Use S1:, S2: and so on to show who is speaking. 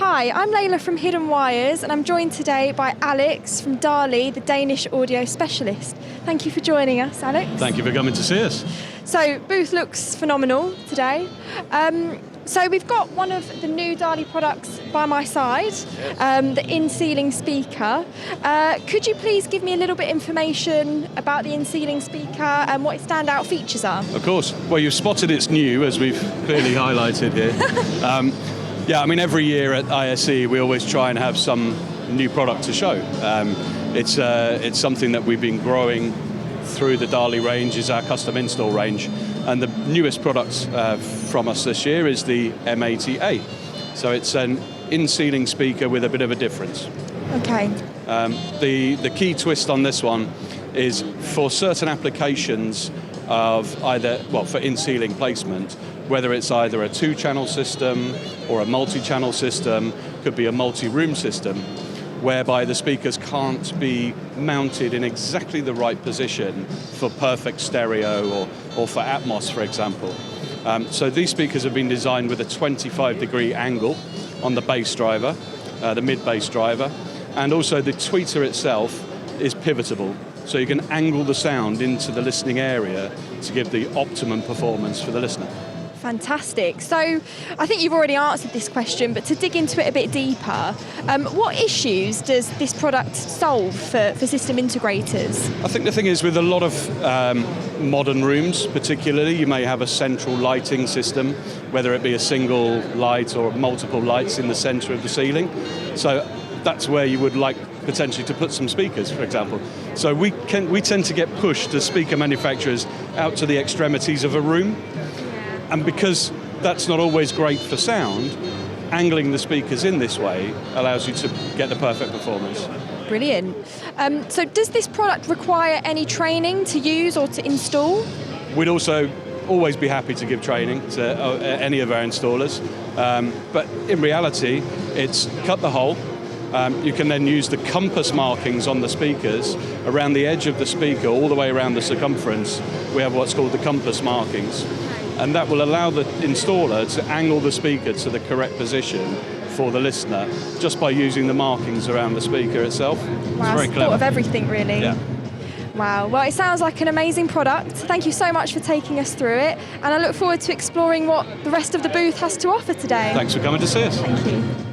S1: Hi, I'm Layla from Hidden Wires, and I'm joined today by Alex from DALI, the Danish audio specialist. Thank you for joining us, Alex.
S2: Thank you for coming to see us.
S1: So, booth looks phenomenal today. So we've got one of the new DALI products by my side, the in-ceiling speaker. Could you please give me a little bit of information about the in-ceiling speaker and what its standout features are?
S2: Of course. Well, you've spotted it's new, as we've clearly highlighted here. Yeah, I mean, every year at ISE, we always try and have some new product to show. It's something that we've been growing through the DALI range, is our custom install range. And the newest product from us this year is the M-80. So it's an in-ceiling speaker with a bit of a difference.
S1: Okay.
S2: The key twist on this one is for certain applications of either, well, for in-ceiling placement, whether it's either a two-channel system or a multi-channel system, could be a multi-room system, whereby the speakers can't be mounted in exactly the right position for perfect stereo or for Atmos, for example. So these speakers have been designed with a 25-degree angle on the bass driver, the mid-bass driver, and also the tweeter itself is pivotable. So you can angle the sound into the listening area to give the optimum performance for the listener.
S1: Fantastic. So I think you've already answered this question, but to dig into it a bit deeper, what issues does this product solve for system integrators?
S2: I think the thing is, with a lot of modern rooms particularly, you may have a central lighting system, whether it be a single light or multiple lights in the center of the ceiling. So that's where you would like potentially to put some speakers, for example. So we tend to get pushed as speaker manufacturers out to the extremities of a room. And because that's not always great for sound, angling the speakers in this way allows you to get the perfect performance.
S1: Brilliant. So does this product require any training to use or to install?
S2: We'd also always be happy to give training to any of our installers. But in reality, it's cut the hole. You can then use the compass markings on the speakers around the edge of the speaker, all the way around the circumference. We have what's called the compass markings. And that will allow the installer to angle the speaker to the correct position for the listener, just by using the markings around the speaker itself.
S1: Wow,
S2: it's very clever.
S1: Thought of everything, really.
S2: Yeah.
S1: Wow, well, it sounds like an amazing product. Thank you so much for taking us through it, and I look forward to exploring what the rest of the booth has to offer today.
S2: Thanks for coming to see us.
S1: Thank you.